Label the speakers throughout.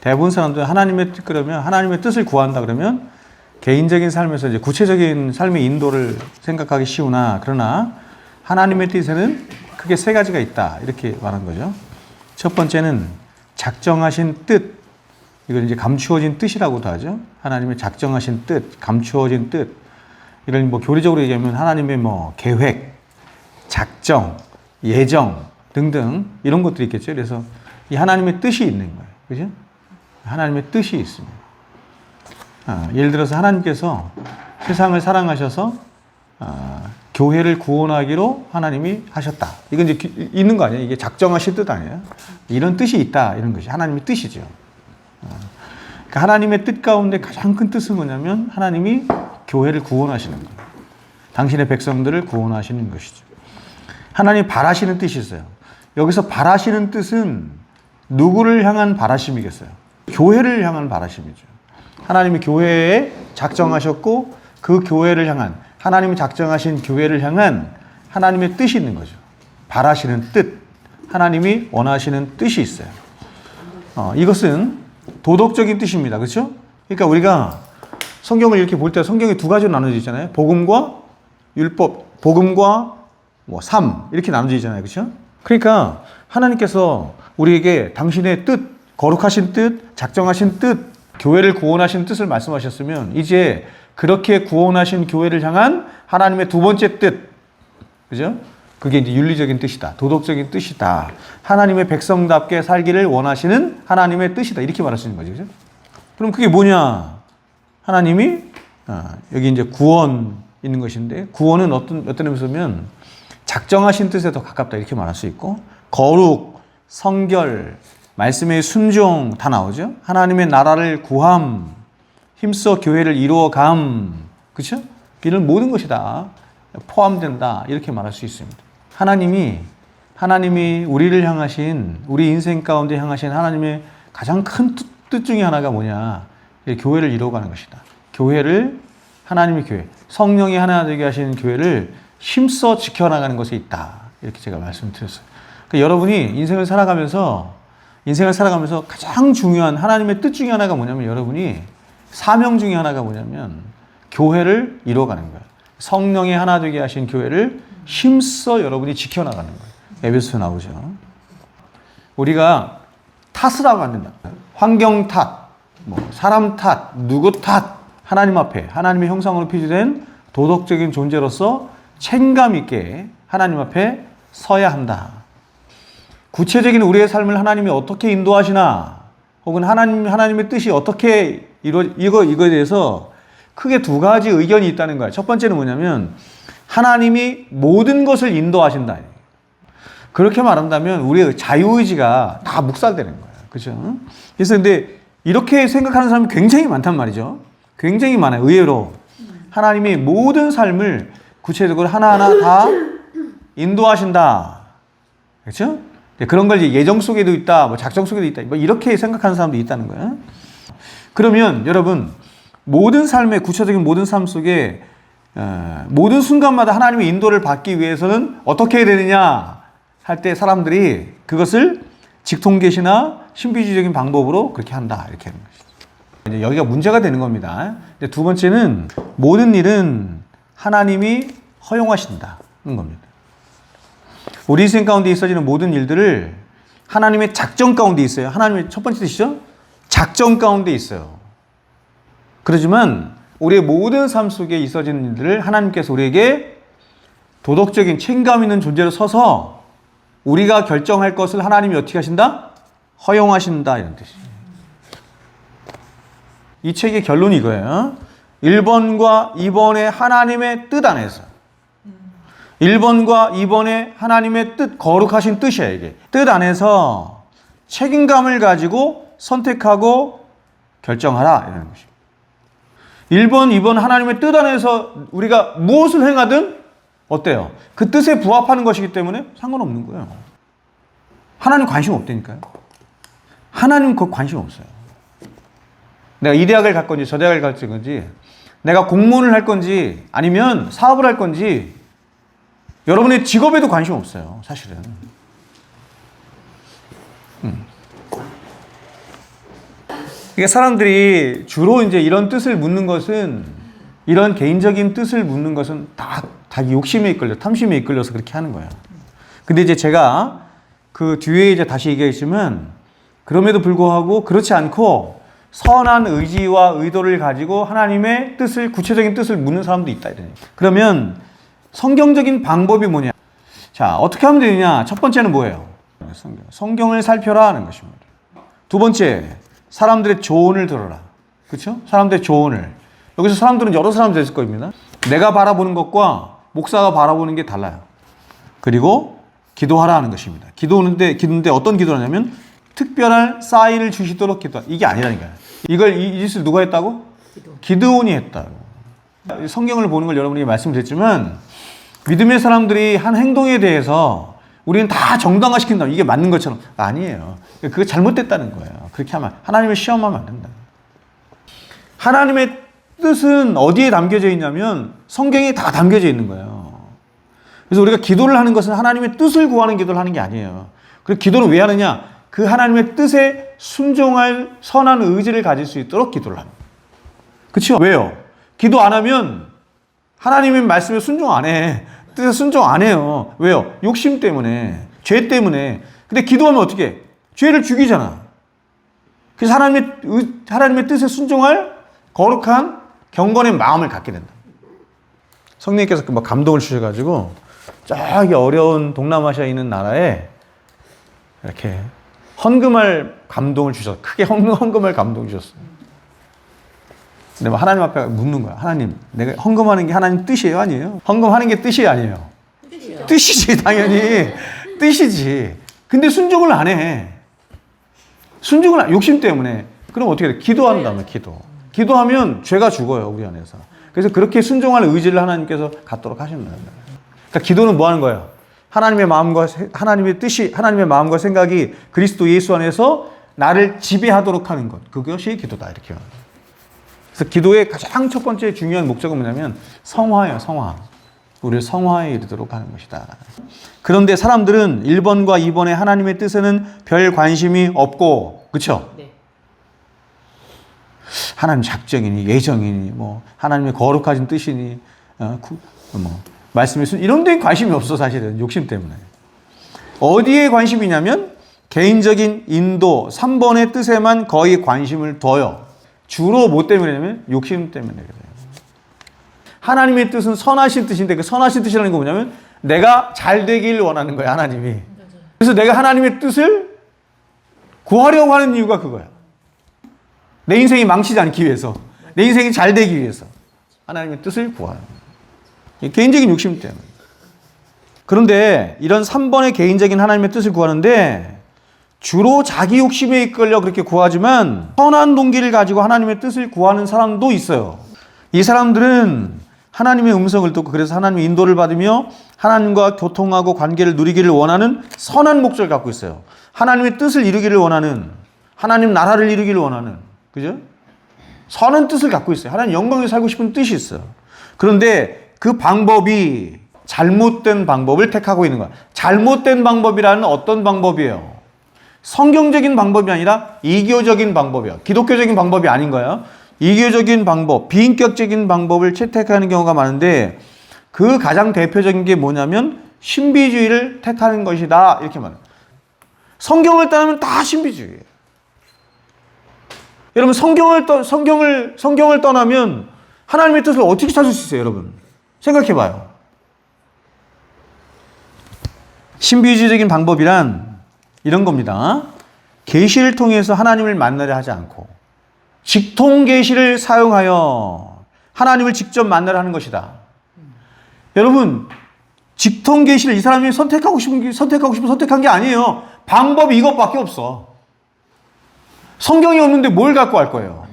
Speaker 1: 대부분 사람들 하나님의 뜻 그러면 하나님의 뜻을 구한다 그러면 개인적인 삶에서 이제 구체적인 삶의 인도를 생각하기 쉬우나 그러나 하나님의 뜻에는 크게 세 가지가 있다 이렇게 말한 거죠. 첫 번째는 작정하신 뜻, 이걸 이제 감추어진 뜻이라고도 하죠. 하나님의 작정하신 뜻, 감추어진 뜻. 이걸 뭐 교리적으로 얘기하면 하나님의 뭐 계획, 작정, 예정 등등 이런 것들이 있겠죠. 그래서 이 하나님의 뜻이 있는 거예요. 그죠? 하나님의 뜻이 있습니다. 예를 들어서 하나님께서 세상을 사랑하셔서 교회를 구원하기로 하나님이 하셨다. 이건 이제 있는 거 아니에요? 이게 작정하신 뜻 아니에요? 이런 뜻이 있다. 이런 것이 하나님의 뜻이죠. 그러니까 하나님의 뜻 가운데 가장 큰 뜻은 뭐냐면 하나님이 교회를 구원하시는 거예요. 당신의 백성들을 구원하시는 것이죠. 하나님이 바라시는 뜻이 있어요. 여기서 바라시는 뜻은 누구를 향한 바라심이겠어요? 교회를 향한 바라심이죠. 하나님이 교회에 작정하셨고 그 교회를 향한 하나님이 작정하신 교회를 향한 하나님의 뜻이 있는 거죠. 바라시는 뜻, 하나님이 원하시는 뜻이 있어요. 이것은 도덕적인 뜻입니다. 그렇죠? 그러니까 우리가 성경을 이렇게 볼 때 성경이 두 가지로 나눠져 있잖아요. 복음과 율법, 복음과 뭐 삶 이렇게 나눠져 있잖아요. 그렇죠? 그러니까 하나님께서 우리에게 당신의 뜻, 거룩하신 뜻, 작정하신 뜻, 교회를 구원하신 뜻을 말씀하셨으면 이제 그렇게 구원하신 교회를 향한 하나님의 두 번째 뜻, 그죠? 그게 이제 윤리적인 뜻이다. 도덕적인 뜻이다. 하나님의 백성답게 살기를 원하시는 하나님의 뜻이다. 이렇게 말할 수 있는 거죠. 그죠? 그럼 그게 뭐냐? 하나님이, 여기 이제 구원 있는 것인데, 구원은 어떤 의미에서 보면 작정하신 뜻에 더 가깝다. 이렇게 말할 수 있고, 거룩, 성결, 말씀의 순종 다 나오죠? 하나님의 나라를 구함, 힘써 교회를 이루어감, 그렇죠? 이런 모든 것이 다 포함된다. 이렇게 말할 수 있습니다. 하나님이 우리를 향하신, 우리 인생 가운데 향하신 하나님의 가장 큰 뜻 중에 하나가 뭐냐? 교회를 이루어가는 것이다. 교회를, 하나님의 교회, 성령이 하나 되게 하시는 교회를 힘써 지켜나가는 것에 있다. 이렇게 제가 말씀드렸어요. 그러니까 여러분이 인생을 살아가면서 가장 중요한 하나님의 뜻 중에 하나가 뭐냐면 여러분이 사명 중에 하나가 뭐냐면 교회를 이루어가는 거예요. 성령이 하나 되게 하신 교회를 힘써 여러분이 지켜나가는 거예요. 에베소에 나오죠. 우리가 탓을 하면 안 된다. 환경 탓, 사람 탓, 누구 탓, 하나님 앞에 하나님의 형상으로 표시된 도덕적인 존재로서 책임감 있게 하나님 앞에 서야 한다. 구체적인 우리의 삶을 하나님이 어떻게 인도하시나, 혹은 하나님의 뜻이 어떻게 이거에 대해서 크게 두 가지 의견이 있다는 거예요. 첫 번째는 뭐냐면 하나님이 모든 것을 인도하신다. 그렇게 말한다면 우리의 자유의지가 다 묵살되는 거예요. 그렇죠? 그래서 근데 이렇게 생각하는 사람이 굉장히 많단 말이죠. 굉장히 많아요. 의외로 하나님이 모든 삶을 구체적으로 하나하나 다 인도하신다. 그렇죠? 그런 걸 이제 예정 속에도 있다, 작정 속에도 있다, 이렇게 생각하는 사람도 있다는 거예요. 그러면 여러분, 모든 삶의 구체적인 모든 삶 속에 모든 순간마다 하나님의 인도를 받기 위해서는 어떻게 해야 되느냐 할 때 사람들이 그것을 직통계시나 신비주의적인 방법으로 그렇게 한다 이렇게 하는 것이죠. 이제 여기가 문제가 되는 겁니다. 이제 두 번째는 모든 일은 하나님이 허용하신다는 겁니다. 우리 인생 가운데 있어지는 모든 일들을 하나님의 작정 가운데 있어요. 하나님의 첫 번째 뜻이죠. 작정 가운데 있어요. 그렇지만 우리의 모든 삶 속에 있어지는 일들을 하나님께서 우리에게 도덕적인 책임감 있는 존재로 서서 우리가 결정할 것을 하나님이 어떻게 하신다? 허용하신다 이런 뜻이에요. 이 책의 결론이 이거예요. 1번과 2번의 하나님의 뜻 안에서 1번과 2번의 하나님의 뜻, 거룩하신 뜻이야 이게. 뜻 안에서 책임감을 가지고 선택하고 결정하라 이라는 것입니다. 1번, 2번 하나님의 뜻 안에서 우리가 무엇을 행하든 어때요? 그 뜻에 부합하는 것이기 때문에 상관없는 거예요. 하나님 관심 없다니까요. 하나님 그 관심 없어요. 내가 이 대학을 갈 건지 저 대학을 갈 건지, 내가 공무원을 할 건지 아니면 사업을 할 건지, 여러분의 직업에도 관심 없어요, 사실은. 그러니까 사람들이 주로 이제 이런 뜻을 묻는 것은, 이런 개인적인 뜻을 묻는 것은 다 자기 욕심에 이끌려, 탐심에 이끌려서 그렇게 하는 거야. 근데 이제 제가 그 뒤에 이제 다시 얘기했지만, 그럼에도 불구하고 그렇지 않고 선한 의지와 의도를 가지고 하나님의 뜻을, 구체적인 뜻을 묻는 사람도 있다. 이러네. 그러면 성경적인 방법이 뭐냐? 자, 어떻게 하면 되느냐? 첫 번째는 뭐예요? 성경을 살펴라 하는 것입니다. 두 번째, 사람들의 조언을 들어라. 그렇죠? 사람들의 조언을. 여기서 사람들은 여러 사람들이 있을 겁니다. 내가 바라보는 것과 목사가 바라보는 게 달라요. 그리고 기도하라 하는 것입니다. 기도하는데 어떤 기도를 하냐면 특별한 사인을 주시도록 기도하. 이게 아니라니까요. 이 짓을 누가 했다고? 기드온이 했다고. 성경을 보는 걸 여러분에게 말씀드렸지만, 믿음의 사람들이 한 행동에 대해서 우리는 다 정당화시킨다. 이게 맞는 것처럼. 아니에요. 그게 잘못됐다는 거예요. 그렇게 하면 하나님을 시험하면 안 된다. 하나님의 뜻은 어디에 담겨져 있냐면 성경에 다 담겨져 있는 거예요. 그래서 우리가 기도를 하는 것은 하나님의 뜻을 구하는 기도를 하는 게 아니에요. 그리고 기도는 왜 하느냐? 그 하나님의 뜻에 순종할 선한 의지를 가질 수 있도록 기도를 합니다. 그렇죠? 왜요? 기도 안 하면 하나님의 말씀에 순종 안 해. 뜻에 순종 안 해요. 왜요? 욕심 때문에, 죄 때문에. 근데 기도하면 어떻게 해? 죄를 죽이잖아. 그래서 하나님의 뜻에 순종할 거룩한 경건의 마음을 갖게 된다. 성령님께서 막 감동을 주셔가지고 저기 어려운 동남아시아에 있는 나라에 이렇게 헌금할 감동을 주셨어요. 크게 헌금할 감동을 주셨어요. 근데 하나님 앞에 묻는 거야. 하나님, 내가 헌금하는 게 하나님 뜻이에요? 아니에요? 헌금하는 게 뜻이 아니에요? 뜻이지, 당연히. 뜻이지. 근데 순종을 안 해. 욕심 때문에. 그럼 어떻게 돼? 기도한다면 기도하면 죄가 죽어요, 우리 안에서. 그래서 그렇게 순종할 의지를 하나님께서 갖도록 하신다는 거예요. 그러니까 기도는 뭐 하는 거예요? 하나님의 마음과 생각이 그리스도 예수 안에서 나를 지배하도록 하는 것. 그것이 기도다. 이렇게. 그래서 기도의 가장 첫 번째 중요한 목적은 뭐냐면 성화예요, 성화. 우리를 성화에 이르도록 하는 것이다. 그런데 사람들은 1번과 2번의 하나님의 뜻에는 별 관심이 없고, 그렇죠? 네. 하나님 작정이니 예정이니 뭐 하나님의 거룩하신 뜻이니 말씀이 이런 데에 관심이 없어. 사실은 욕심 때문에. 어디에 관심이 있냐면 개인적인 인도 3번의 뜻에만 거의 관심을 둬요. 주로 뭐 때문이냐면 욕심 때문에 그래요. 하나님의 뜻은 선하신 뜻인데 그 선하신 뜻이라는 거 뭐냐면 내가 잘 되길 원하는 거야, 하나님이. 그래서 내가 하나님의 뜻을 구하려고 하는 이유가 그거야. 내 인생이 망치지 않기 위해서, 내 인생이 잘 되기 위해서 하나님의 뜻을 구하는 거야. 개인적인 욕심 때문에. 그런데 이런 3번의 개인적인 하나님의 뜻을 구하는데 주로 자기 욕심에 이끌려 그렇게 구하지만 선한 동기를 가지고 하나님의 뜻을 구하는 사람도 있어요. 이 사람들은 하나님의 음성을 듣고 그래서 하나님의 인도를 받으며 하나님과 교통하고 관계를 누리기를 원하는 선한 목적을 갖고 있어요. 하나님의 뜻을 이루기를 원하는, 하나님 나라를 이루기를 원하는, 그죠? 선한 뜻을 갖고 있어요. 하나님 영광에 살고 싶은 뜻이 있어요. 그런데 그 방법이 잘못된 방법을 택하고 있는 거야. 잘못된 방법이라는 어떤 방법이에요? 성경적인 방법이 아니라 이교적인 방법이에요. 기독교적인 방법이 아닌 거예요. 이교적인 방법, 비인격적인 방법을 채택하는 경우가 많은데 그 가장 대표적인 게 뭐냐면 신비주의를 택하는 것이다. 이렇게 말해요. 성경을 따르면 다 신비주의예요. 여러분 성경을 떠나면 하나님의 뜻을 어떻게 찾을 수 있어요, 여러분? 생각해 봐요. 신비주의적인 방법이란 이런 겁니다. 계시를 통해서 하나님을 만나려 하지 않고 직통 계시를 사용하여 하나님을 직접 만나려 하는 것이다. 여러분, 직통 계시를 이 사람이 선택하고 싶으면 선택한 게 아니에요. 방법이 이것밖에 없어. 성경이 없는데 뭘 갖고 할 거예요?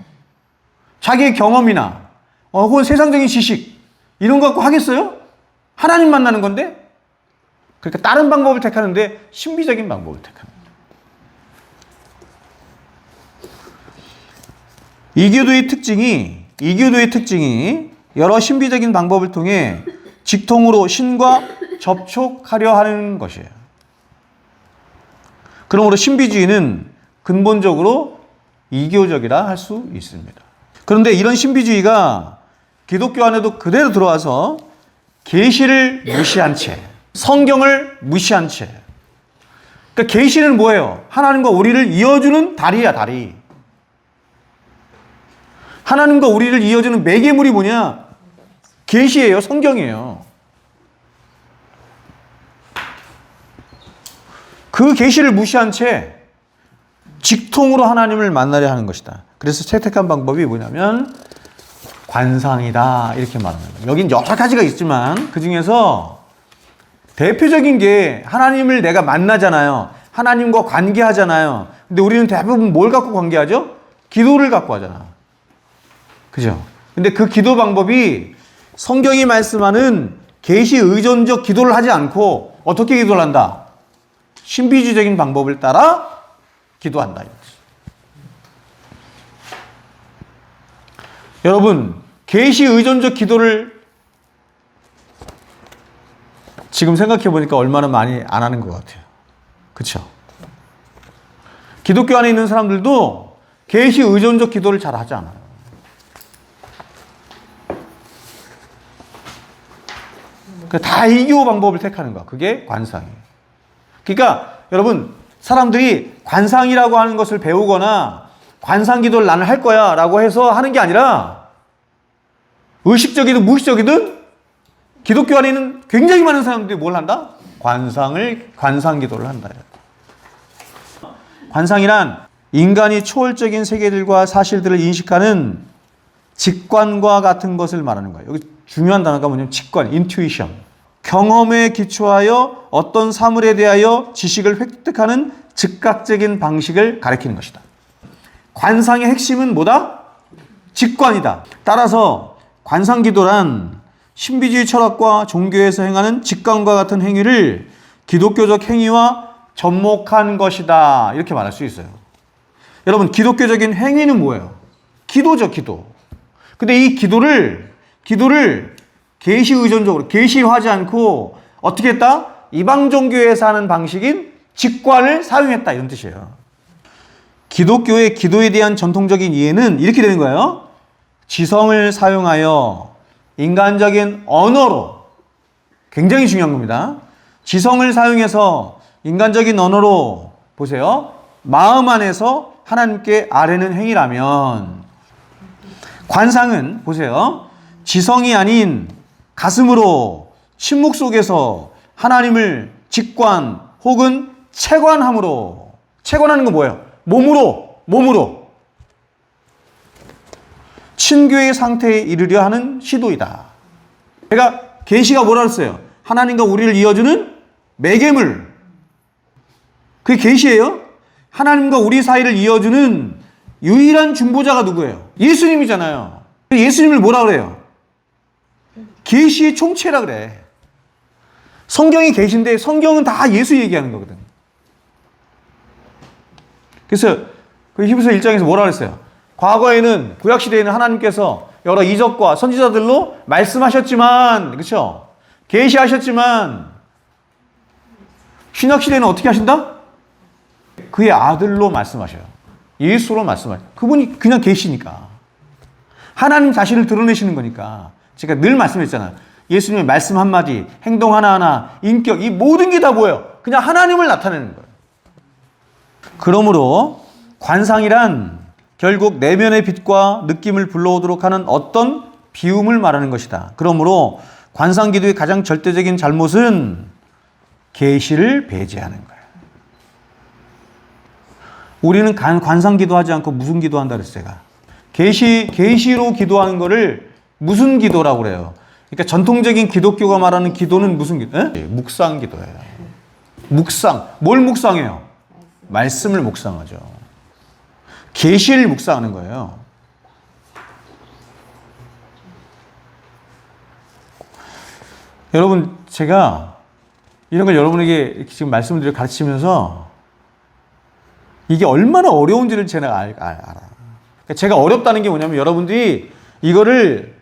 Speaker 1: 자기의 경험이나 혹은 세상적인 지식 이런 거 갖고 하겠어요? 하나님 만나는 건데? 그러니까 다른 방법을 택하는데 신비적인 방법을 택합니다. 이교도의 특징이 여러 신비적인 방법을 통해 직통으로 신과 접촉하려 하는 것이에요. 그러므로 신비주의는 근본적으로 이교적이라 할 수 있습니다. 그런데 이런 신비주의가 기독교 안에도 그대로 들어와서 계시를 무시한 채, 성경을 무시한 채. 그러니까 계시는 뭐예요? 하나님과 우리를 이어주는 다리야, 다리. 하나님과 우리를 이어주는 매개물이 뭐냐? 계시예요, 성경이에요. 그 계시를 무시한 채 직통으로 하나님을 만나려 하는 것이다. 그래서 채택한 방법이 뭐냐면 관상이다 이렇게 말하는 거예요. 여긴 여러 가지가 있지만 그 중에서 대표적인 게 하나님을 내가 만나잖아요. 하나님과 관계하잖아요. 근데 우리는 대부분 뭘 갖고 관계하죠? 기도를 갖고 하잖아. 그죠? 근데 그 기도 방법이 성경이 말씀하는 계시 의존적 기도를 하지 않고 어떻게 기도를 한다? 신비주의적인 방법을 따라 기도한다. 여러분, 계시 의존적 기도를 지금 생각해 보니까 얼마나 많이 안 하는 것 같아요. 그렇죠? 기독교 안에 있는 사람들도 계시 의존적 기도를 잘 하지 않아요. 다 이교 방법을 택하는 거야. 그게 관상이에요. 그러니까 여러분, 사람들이 관상이라고 하는 것을 배우거나 관상 기도를 나는 할 거야 라고 해서 하는 게 아니라 의식적이든 무의식적이든 기독교 안에 있는 굉장히 많은 사람들이 뭘 한다? 관상 기도를 한다. 관상이란 인간이 초월적인 세계들과 사실들을 인식하는 직관과 같은 것을 말하는 거예요. 여기 중요한 단어가 뭐냐면 직관, intuition. 경험에 기초하여 어떤 사물에 대하여 지식을 획득하는 즉각적인 방식을 가리키는 것이다. 관상의 핵심은 뭐다? 직관이다. 따라서 관상기도란 신비주의 철학과 종교에서 행하는 직관과 같은 행위를 기독교적 행위와 접목한 것이다. 이렇게 말할 수 있어요. 여러분, 기독교적인 행위는 뭐예요? 기도죠, 기도. 근데 이 기도를 계시 의존적으로 계시화하지 않고 어떻게 했다? 이방 종교에서 하는 방식인 직관을 사용했다 이런 뜻이에요. 기독교의 기도에 대한 전통적인 이해는 이렇게 되는 거예요. 지성을 사용하여 인간적인 언어로, 굉장히 중요한 겁니다. 지성을 사용해서 인간적인 언어로 보세요. 마음 안에서 하나님께 아뢰는 행위라면 관상은 보세요. 지성이 아닌 가슴으로 침묵 속에서 하나님을 직관 혹은 체관함으로, 체관하는 건 뭐예요? 몸으로 친교의 상태에 이르려 하는 시도이다. 제가 계시가 뭐라 그랬어요? 하나님과 우리를 이어주는 매개물. 그게 계시예요? 하나님과 우리 사이를 이어주는 유일한 중보자가 누구예요? 예수님이잖아요. 예수님을 뭐라 그래요? 계시의 총체라 그래. 성경이 계시인데 성경은 다 예수 얘기하는 거거든. 그래서 그 히브리서 1장에서 뭐라 그랬어요? 과거에는 구약시대에는 하나님께서 여러 이적과 선지자들로 말씀하셨지만, 그렇죠? 계시하셨지만 신약시대에는 어떻게 하신다? 그의 아들로 말씀하셔요. 예수로 말씀하셔요. 그분이 그냥 계시니까. 하나님 자신을 드러내시는 거니까. 제가 늘 말씀했잖아요. 예수님의 말씀 한마디, 행동 하나하나, 인격, 이 모든 게 다 뭐예요? 그냥 하나님을 나타내는 거예요. 그러므로 관상이란 결국 내면의 빛과 느낌을 불러오도록 하는 어떤 비움을 말하는 것이다. 그러므로 관상기도의 가장 절대적인 잘못은 계시를 배제하는 거예요. 우리는 관상기도하지 않고 무슨 기도한다 그랬어요, 제가. 계시로 기도하는 거를 무슨 기도라고 그래요. 그러니까 전통적인 기독교가 말하는 기도는 무슨 기도? 묵상 기도예요. 묵상. 뭘 묵상해요? 말씀을 묵상하죠. 계시를 묵상하는 거예요. 여러분, 제가 이런 걸 여러분에게 지금 말씀을 가르치면서 이게 얼마나 어려운지를 제가 알아. 그러니까 제가 어렵다는 게 뭐냐면 여러분들이 이거를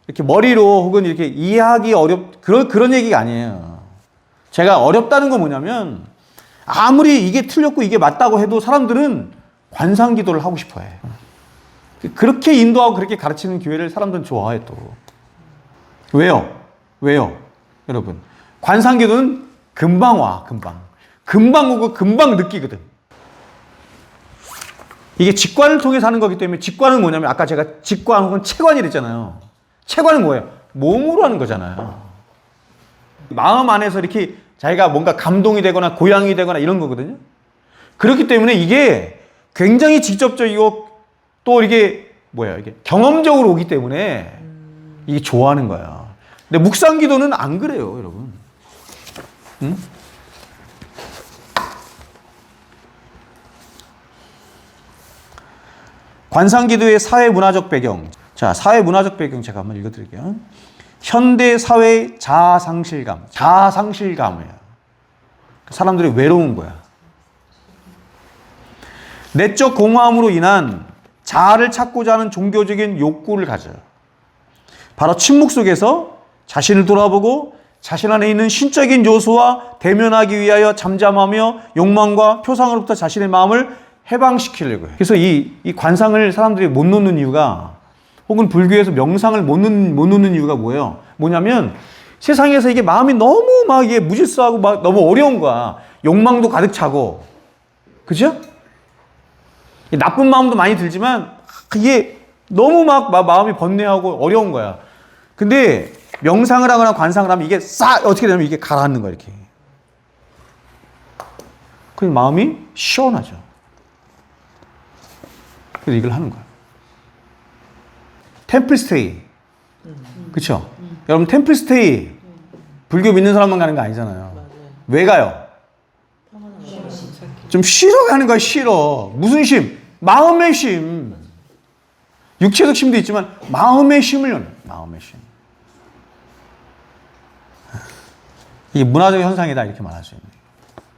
Speaker 1: 이렇게 머리로 혹은 이렇게 이해하기 그런 얘기가 아니에요. 제가 어렵다는 건 뭐냐면 아무리 이게 틀렸고 이게 맞다고 해도 사람들은 관상 기도를 하고 싶어 해. 그렇게 인도하고 그렇게 가르치는 교회를 사람들은 좋아해 또. 왜요? 왜요? 여러분. 관상 기도는 금방 와, 금방. 금방 오고 금방 느끼거든. 이게 직관을 통해서 하는 거기 때문에 직관은 뭐냐면 아까 제가 직관 혹은 체관이랬잖아요. 체관은 뭐예요? 몸으로 하는 거잖아요. 마음 안에서 이렇게 자기가 뭔가 감동이 되거나 고향이 되거나 이런 거거든요. 그렇기 때문에 이게 굉장히 직접적이고 또 이게 이게 경험적으로 오기 때문에 이게 좋아하는 거야. 근데 묵상 기도는 안 그래요, 여러분. 응? 관상 기도의 사회 문화적 배경. 자, 사회 문화적 배경 제가 한번 읽어 드릴게요. 현대 사회의 자아상실감이에요. 사람들이 외로운 거야. 내적 공허함으로 인한 자아를 찾고자 하는 종교적인 욕구를 가져요. 바로 침묵 속에서 자신을 돌아보고 자신 안에 있는 신적인 요소와 대면하기 위하여 잠잠하며 욕망과 표상으로부터 자신의 마음을 해방시키려고 해요. 그래서 이 관상을 사람들이 못 놓는 이유가, 혹은 불교에서 명상을 못 놓는 이유가 뭐예요? 뭐냐면 세상에서 이게 마음이 너무 막 이게 무질서하고 막 너무 어려운 거야. 욕망도 가득 차고. 그죠? 나쁜 마음도 많이 들지만 이게 너무 막 마음이 번뇌하고 어려운 거야. 근데 명상을 하거나 관상을 하면 이게 어떻게 되냐면 이게 가라앉는 거야, 이렇게. 그래서 마음이 시원하죠. 그래서 이걸 하는 거야. 템플스테이. 그쵸? 여러분, 템플스테이. 불교 믿는 사람만 가는 거 아니잖아요. 왜 가요? 좀 쉬러 가는 거야, 쉬러. 무슨 쉼? 마음의 쉼. 육체적 쉼도 있지만 마음의 쉼을 여는, 마음의 쉼. 이게 문화적 현상이다, 이렇게 말할 수 있는.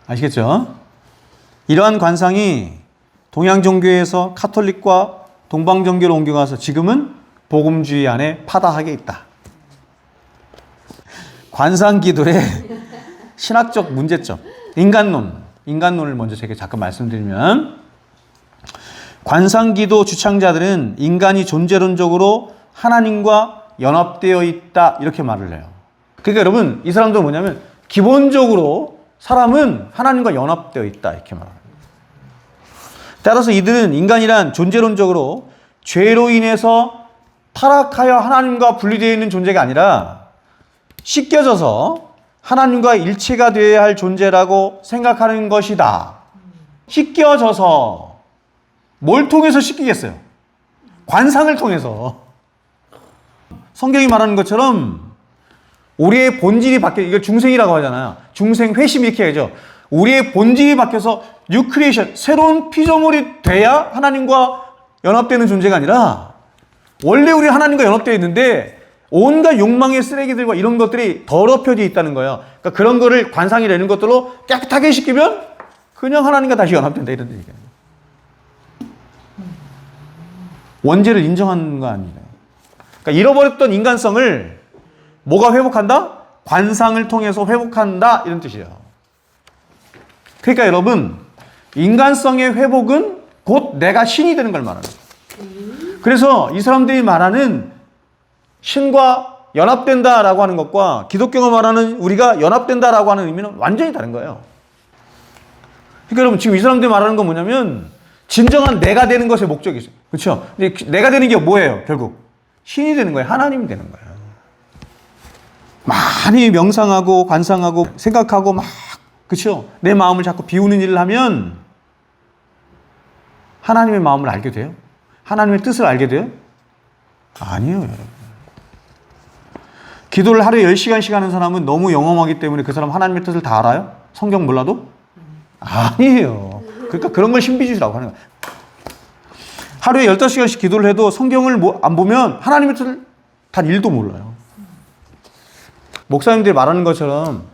Speaker 1: 아시겠죠? 이러한 관상이 동양 종교에서 카톨릭과 동방 종교로 옮겨가서 지금은 복음주의 안에 파다하게 있다. 관상 기도의 신학적 문제점, 인간론을 먼저 제가 잠깐 말씀드리면, 관상 기도 주창자들은 인간이 존재론적으로 하나님과 연합되어 있다, 이렇게 말을 해요. 그러니까 여러분, 이 사람들은 뭐냐면 기본적으로 사람은 하나님과 연합되어 있다, 이렇게 말합니다. 따라서 이들은 인간이란 존재론적으로 죄로 인해서 타락하여 하나님과 분리되어 있는 존재가 아니라 씻겨져서 하나님과 일체가 되어야 할 존재라고 생각하는 것이다. 씻겨져서 뭘 통해서 씻기겠어요? 관상을 통해서. 성경이 말하는 것처럼 우리의 본질이 바뀌어, 이걸 중생이라고 하잖아요. 중생 회심 이렇게 하죠. 우리의 본질이 바뀌어서 뉴 크리에이션, 새로운 피조물이 돼야 하나님과 연합되는 존재가 아니라 원래 우리 하나님과 연합되어 있는데 온갖 욕망의 쓰레기들과 이런 것들이 더럽혀져 있다는 거예요. 그러니까 그런 거를 관상이라는 것들로 깨끗하게 시키면 그냥 하나님과 다시 연합된다, 이런 얘기예요. 원죄를 인정하는 거 아니에요. 그러니까 잃어버렸던 인간성을 뭐가 회복한다? 관상을 통해서 회복한다, 이런 뜻이에요. 그러니까 여러분, 인간성의 회복은 곧 내가 신이 되는 걸 말하는 거예요. 그래서 이 사람들이 말하는 신과 연합된다라고 하는 것과 기독교가 말하는 우리가 연합된다라고 하는 의미는 완전히 다른 거예요. 그러니까 여러분, 지금 이 사람들이 말하는 건 뭐냐면 진정한 내가 되는 것의 목적이 있어요. 그렇죠? 근데 내가 되는 게 뭐예요? 결국 신이 되는 거예요. 하나님이 되는 거예요. 많이 명상하고 관상하고 생각하고 막, 그렇죠? 내 마음을 자꾸 비우는 일을 하면 하나님의 마음을 알게 돼요? 하나님의 뜻을 알게 돼요? 아니에요, 여러분. 기도를 하루에 10시간씩 하는 사람은 너무 영험하기 때문에 그 사람 하나님의 뜻을 다 알아요? 성경 몰라도? 아니에요. 그러니까 그런 걸 신비주의라고 하는 거예요. 하루에 15시간씩 기도를 해도 성경을 안 보면 하나님의 뜻을 단 1도 몰라요. 목사님들이 말하는 것처럼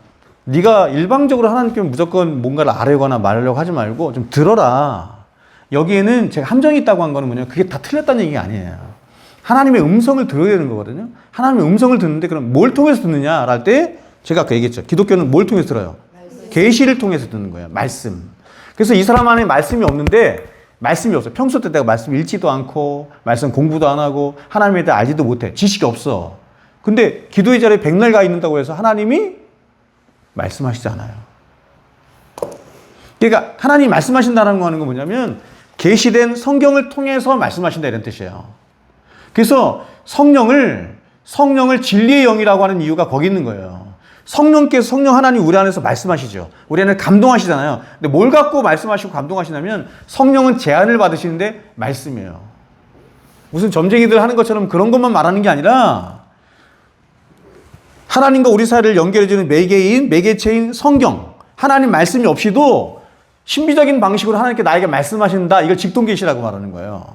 Speaker 1: 네가 일방적으로 하나님께 무조건 뭔가를 알려거나 말하려고 하지 말고 좀 들어라. 여기에는 제가 함정이 있다고 한 거는 뭐냐면 그게 다 틀렸다는 얘기가 아니에요. 하나님의 음성을 들어야 되는 거거든요. 하나님의 음성을 듣는데 그럼 뭘 통해서 듣느냐 할 때 제가 아까 얘기했죠. 기독교는 뭘 통해서 들어요? 계시를 통해서 듣는 거예요. 말씀. 그래서 이 사람 안에 말씀이 없는데 말씀이 없어. 평소 때 내가 말씀 읽지도 않고 말씀 공부도 안 하고 하나님에 대해 알지도 못해. 지식이 없어. 근데 기도의 자리에 백날 가 있는다고 해서 하나님이 말씀하시잖아요. 그러니까 하나님이 말씀하신다는 거 하는 건 뭐냐면 계시된 성경을 통해서 말씀하신다 이런 뜻이에요. 그래서 성령을 진리의 영이라고 하는 이유가 거기 있는 거예요. 성령께서 성령 하나님 우리 안에서 말씀하시죠. 우리 안에 감동하시잖아요. 근데 뭘 갖고 말씀하시고 감동하시냐면 성령은 제안을 받으시는데 말씀이에요. 무슨 점쟁이들 하는 것처럼 그런 것만 말하는 게 아니라 하나님과 우리 사이를 연결해주는 매개체인 성경, 하나님 말씀이 없이도 신비적인 방식으로 하나님께 나에게 말씀하신다. 이걸 직통계시라고 말하는 거예요.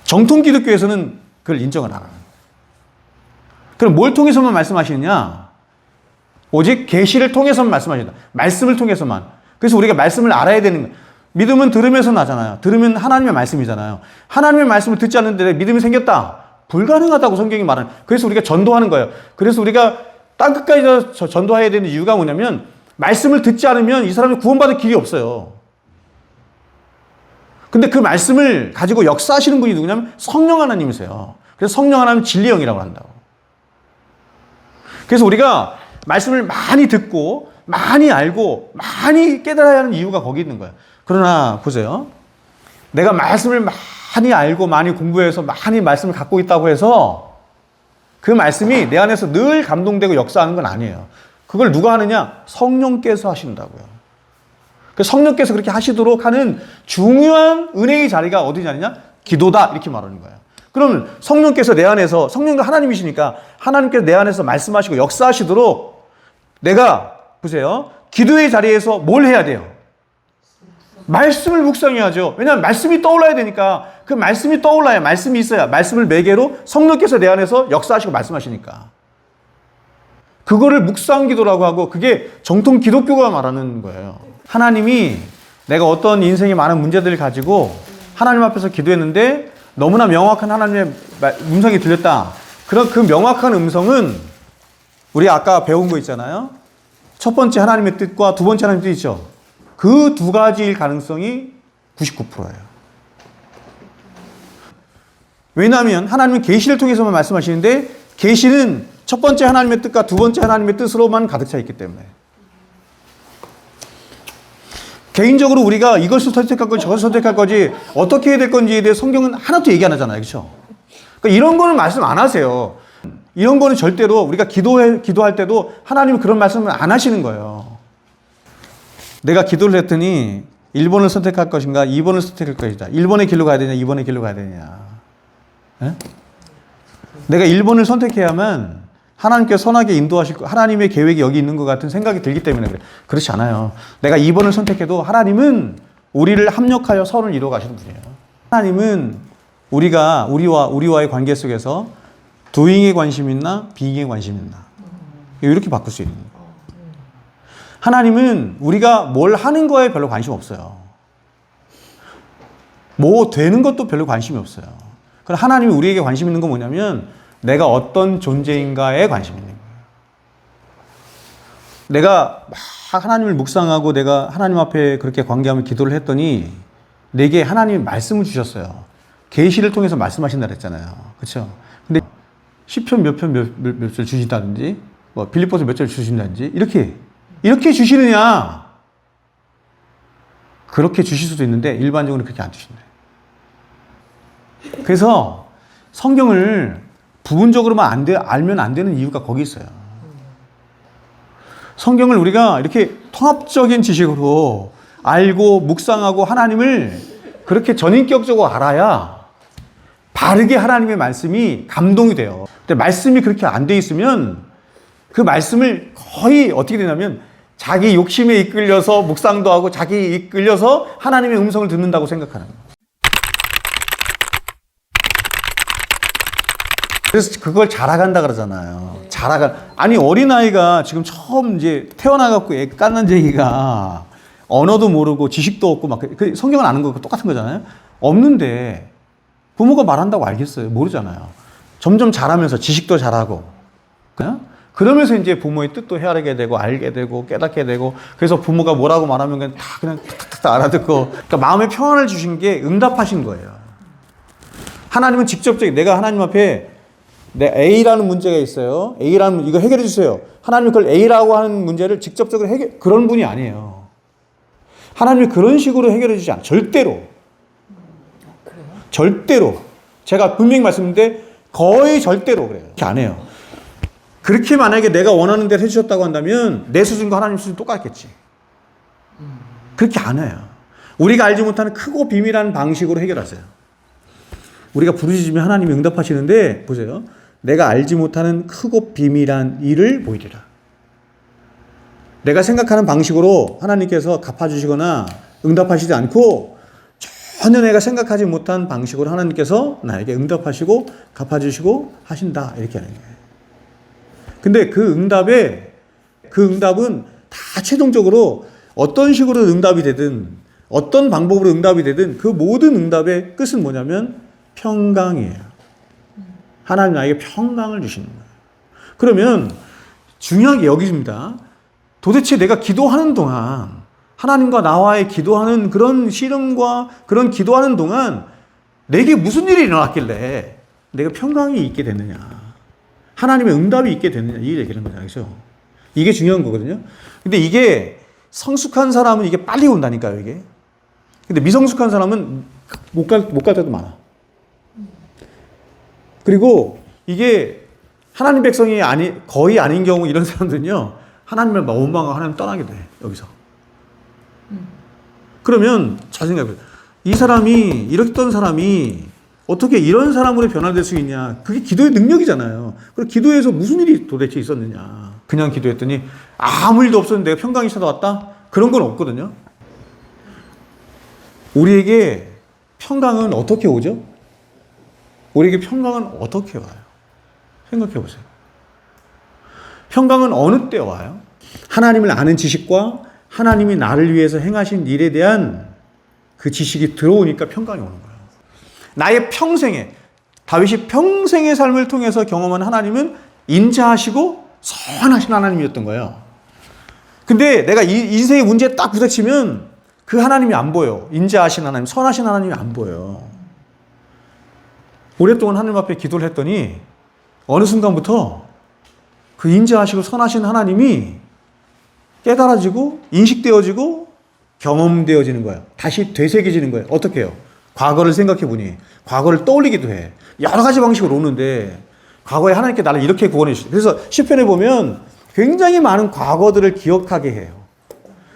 Speaker 1: 정통 기독교에서는 그걸 인정을 안 합니다. 그럼 뭘 통해서만 말씀하시느냐? 오직 계시를 통해서만 말씀하신다. 말씀을 통해서만. 그래서 우리가 말씀을 알아야 되는 거예요. 믿음은 들으면서 나잖아요. 들으면 하나님의 말씀이잖아요. 하나님의 말씀을 듣지 않는데 믿음이 생겼다. 불가능하다고 성경이 말하는. 그래서 우리가 전도하는 거예요. 그래서 우리가 땅끝까지 전도해야 되는 이유가 뭐냐면 말씀을 듣지 않으면 이 사람이 구원받을 길이 없어요. 근데 그 말씀을 가지고 역사하시는 분이 누구냐면 성령 하나님이세요. 그래서 성령 하나님 진리 영이라고 한다고. 그래서 우리가 말씀을 많이 듣고 많이 알고 많이 깨달아야 하는 이유가 거기 있는 거예요. 그러나 보세요. 내가 말씀을 많이 알고 많이 공부해서 많이 말씀을 갖고 있다고 해서 그 말씀이 내 안에서 늘 감동되고 역사하는 건 아니에요. 그걸 누가 하느냐? 성령께서 하신다고요. 그 성령께서 그렇게 하시도록 하는 중요한 은혜의 자리가 어디냐냐? 기도다 이렇게 말하는 거예요. 그러면 성령께서 내 안에서, 성령도 하나님이시니까 하나님께서 내 안에서 말씀하시고 역사하시도록 내가 보세요. 기도의 자리에서 뭘 해야 돼요? 말씀을 묵상해야죠. 왜냐하면 말씀이 떠올라야 되니까. 그 말씀이 떠올라야, 말씀이 있어야, 말씀을 매개로 성령께서 내 안에서 역사하시고 말씀하시니까. 그거를 묵상 기도라고 하고 그게 정통 기독교가 말하는 거예요. 하나님이 내가 어떤 인생의 많은 문제들을 가지고 하나님 앞에서 기도했는데 너무나 명확한 하나님의 음성이 들렸다. 그런 그 명확한 음성은 우리 아까 배운 거 있잖아요. 첫 번째 하나님의 뜻과 두 번째 하나님의 뜻이죠. 그 두 가지일 가능성이 99%예요. 왜냐하면 하나님은 계시를 통해서만 말씀하시는데 계시는 첫 번째 하나님의 뜻과 두 번째 하나님의 뜻으로만 가득 차 있기 때문에 개인적으로 우리가 이것을 선택할 건지 저것을 선택할 건지 어떻게 해야 될 건지에 대해 성경은 하나도 얘기 안 하잖아요. 그렇죠? 그러니까 이런 거는 말씀 안 하세요. 이런 거는 절대로 우리가 기도할 때도 하나님은 그런 말씀을 안 하시는 거예요. 내가 기도를 했더니 1번을 선택할 것인가 2번을 선택할 것이다. 1번의 길로 가야 되냐 2번의 길로 가야 되냐. 네? 내가 1번을 선택해야만 하나님께서 선하게 인도하실 거, 하나님의 계획이 여기 있는 것 같은 생각이 들기 때문에 그래. 그렇지 않아요. 내가 2번을 선택해도 하나님은 우리를 합력하여 선을 이루어 가시는 분이에요. 하나님은 우리와의 관계 속에서 doing에 관심 있나 being에 관심 있나 이렇게 바꿀 수 있는 거예요. 하나님은 우리가 뭘 하는 거에 별로 관심 없어요. 뭐 되는 것도 별로 관심이 없어요. 그럼 하나님이 우리에게 관심 있는 건 뭐냐면 내가 어떤 존재인가에 관심이 있는 거예요. 내가 막 하나님을 묵상하고 내가 하나님 앞에 그렇게 관계하며 기도를 했더니 내게 하나님이 말씀을 주셨어요. 계시를 통해서 말씀하신다 그랬잖아요. 그렇죠? 근데 시편 몇 절 주신다든지 뭐 빌립보서 몇 절 주신다든지 이렇게 주시느냐? 그렇게 주실 수도 있는데 일반적으로 그렇게 안 주신대요. 그래서 성경을 부분적으로만 알면 안 되는 이유가 거기 있어요. 성경을 우리가 이렇게 통합적인 지식으로 알고 묵상하고 하나님을 그렇게 전인격적으로 알아야 바르게 하나님의 말씀이 감동이 돼요. 근데 말씀이 그렇게 안 돼 있으면 그 말씀을 거의 어떻게 되냐면 자기 욕심에 이끌려서 묵상도 하고 자기 이끌려서 하나님의 음성을 듣는다고 생각하는 거예요. 그래서 그걸 자라간다 그러잖아요. 아니 어린아이가 지금 처음 이제 태어나갖고 애 깐난쟁이가 언어도 모르고 지식도 없고 막 성경을 아는 거 똑같은 거잖아요. 없는데 부모가 말한다고 알겠어요? 모르잖아요. 점점 자라면서 지식도 잘하고 그러면서 이제 부모의 뜻도 헤아리게 되고 알게 되고 깨닫게 되고 그래서 부모가 뭐라고 말하면 그냥 탁탁탁 알아듣고 그러니까 마음의 평안을 주신 게 응답하신 거예요. 하나님은 직접적인 내가 하나님 앞에 내 A라는 문제가 있어요. A라는 이거 해결해 주세요. 하나님이 그걸 A라고 하는 문제를 직접적으로 그런 분이 아니에요. 하나님이 그런 식으로 해결해 주지 않아요. 절대로.
Speaker 2: 그래요?
Speaker 1: 절대로. 제가 분명히 말씀드렸는데 거의 절대로 그래요. 그렇게 안 해요. 그렇게 만약에 내가 원하는 대로 해주셨다고 한다면 내 수준과 하나님 수준 똑같겠지. 그렇게 안 해요. 우리가 알지 못하는 크고 비밀한 방식으로 해결하세요. 우리가 부르짖으면 하나님이 응답하시는데 보세요. 내가 알지 못하는 크고 비밀한 일을 보이리라. 내가 생각하는 방식으로 하나님께서 갚아주시거나 응답하시지 않고 전혀 내가 생각하지 못한 방식으로 하나님께서 나에게 응답하시고 갚아주시고 하신다. 이렇게 하는 거예요. 근데 그 응답은 다 최종적으로 어떤 식으로 응답이 되든 어떤 방법으로 응답이 되든 그 모든 응답의 끝은 뭐냐면 평강이에요. 하나님 나에게 평강을 주시는 거예요. 그러면 중요한 게 여기입니다. 도대체 내가 기도하는 동안 하나님과 나와의 기도하는 그런 씨름과 그런 기도하는 동안 내게 무슨 일이 일어났길래 내가 평강이 있게 됐느냐. 하나님의 응답이 있게 됐느냐. 이 얘기를 하는 거죠. 이게 중요한 거거든요. 근데 이게 성숙한 사람은 이게 빨리 온다니까요, 이게. 근데 미성숙한 사람은 못 갈 때도 많아. 그리고 이게 하나님 백성이 거의 아닌 경우 이런 사람들은요, 하나님을 막 원망하고 하나님 떠나게 돼, 여기서. 그러면 잘 생각해요. 이 사람이, 이렇게 떤 사람이 어떻게 이런 사람으로 변화될 수 있냐. 그게 기도의 능력이잖아요. 그리고 기도에서 무슨 일이 도대체 있었느냐. 그냥 기도했더니 아무 일도 없었는데 내가 평강이 찾아왔다? 그런 건 없거든요. 우리에게 평강은 어떻게 오죠? 우리에게 평강은 어떻게 와요? 생각해 보세요. 평강은 어느 때 와요? 하나님을 아는 지식과 하나님이 나를 위해서 행하신 일에 대한 그 지식이 들어오니까 평강이 오는 거예요. 나의 평생에, 다윗이 평생의 삶을 통해서 경험한 하나님은 인자하시고 선하신 하나님이었던 거예요. 근데 내가 이 인생의 문제에 딱 부딪히면 그 하나님이 안 보여. 인자하신 하나님, 선하신 하나님이 안 보여. 오랫동안 하나님 앞에 기도를 했더니 어느 순간부터 그 인자하시고 선하신 하나님이 깨달아지고 인식되어지고 경험되어지는 거예요. 다시 되새겨지는 거예요. 어떻게 해요? 과거를 생각해 보니 과거를 떠올리기도 해. 여러 가지 방식으로 오는데 과거에 하나님께 나를 이렇게 구원해 주셨어요. 그래서 시편에 보면 굉장히 많은 과거들을 기억하게 해요.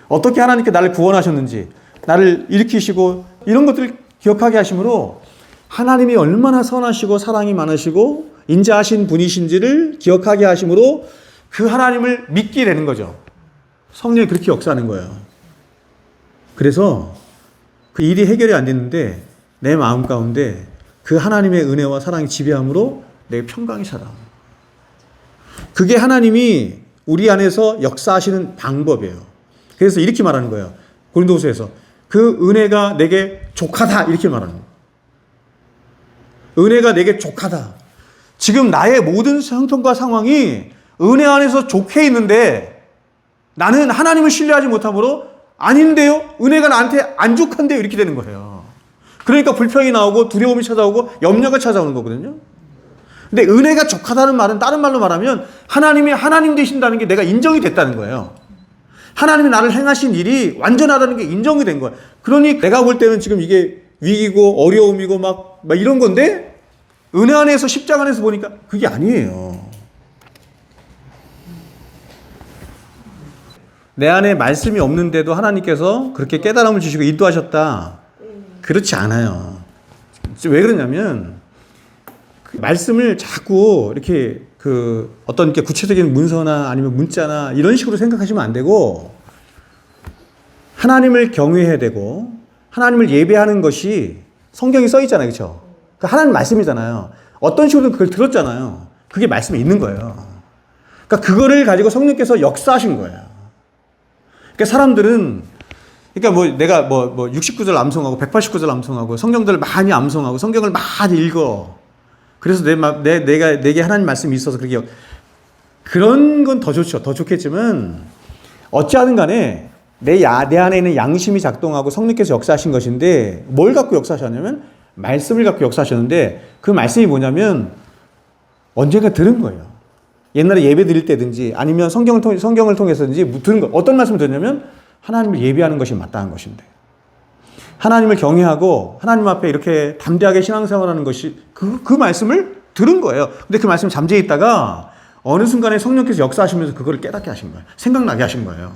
Speaker 1: 어떻게 하나님께 나를 구원하셨는지, 나를 일으키시고 이런 것들을 기억하게 하심으로 하나님이 얼마나 선하시고 사랑이 많으시고 인자하신 분이신지를 기억하게 하심으로 그 하나님을 믿게 되는 거죠. 성령이 그렇게 역사하는 거예요. 그래서 그 일이 해결이 안 됐는데 내 마음 가운데 그 하나님의 은혜와 사랑이 지배함으로 내 평강이 찾아옵니다. 그게 하나님이 우리 안에서 역사하시는 방법이에요. 그래서 이렇게 말하는 거예요. 고린도후서에서 그 은혜가 내게 족하다 이렇게 말하는 거예요. 은혜가 내게 족하다. 지금 나의 모든 형편과 상황이 은혜 안에서 좋게 있는데 나는 하나님을 신뢰하지 못하므로 아닌데요? 은혜가 나한테 안 족한데요? 이렇게 되는 거예요. 그러니까 불평이 나오고 두려움이 찾아오고 염려가 찾아오는 거거든요. 근데 은혜가 족하다는 말은 다른 말로 말하면 하나님이 하나님 되신다는 게 내가 인정이 됐다는 거예요. 하나님이 나를 행하신 일이 완전하다는 게 인정이 된 거예요. 그러니 내가 볼 때는 지금 이게 위기고 어려움이고 막 이런 건데 은혜 안에서 십자가 안에서 보니까 그게 아니에요. 내 안에 말씀이 없는데도 하나님께서 그렇게 깨달음을 주시고 인도하셨다. 그렇지 않아요. 왜 그러냐면 그 말씀을 자꾸 이렇게 그 어떤 이렇게 구체적인 문서나 아니면 문자나 이런 식으로 생각하시면 안 되고 하나님을 경외해야 되고 하나님을 예배하는 것이 성경에 써 있잖아요. 그렇죠? 그러니까 하나님 말씀이잖아요. 어떤 식으로 그걸 들었잖아요. 그게 말씀에 있는 거예요. 그러니까 그거를 가지고 성령께서 역사하신 거예요. 그러니까 사람들은 그러니까 뭐 내가 69절 암송하고 189절 암송하고 성경들을 많이 암송하고 성경을 많이 읽어. 그래서 내가 내게 하나님 말씀이 있어서 그렇게 그런 건 더 좋죠. 더 좋겠지만 어찌하든 간에 내 안에 있는 양심이 작동하고 성령께서 역사하신 것인데 뭘 갖고 역사하셨냐면 말씀을 갖고 역사하셨는데 그 말씀이 뭐냐면 언젠가 들은 거예요. 옛날에 예배 드릴 때든지 아니면 성경을 통해서든지 들은 거. 어떤 말씀을 듣냐면 하나님을 예배하는 것이 마땅한 것인데 하나님을 경외하고 하나님 앞에 이렇게 담대하게 신앙생활하는 것이 그 말씀을 들은 거예요. 근데 그 말씀 잠재에 있다가 어느 순간에 성령께서 역사하시면서 그거를 깨닫게 하신 거예요. 생각나게 하신 거예요.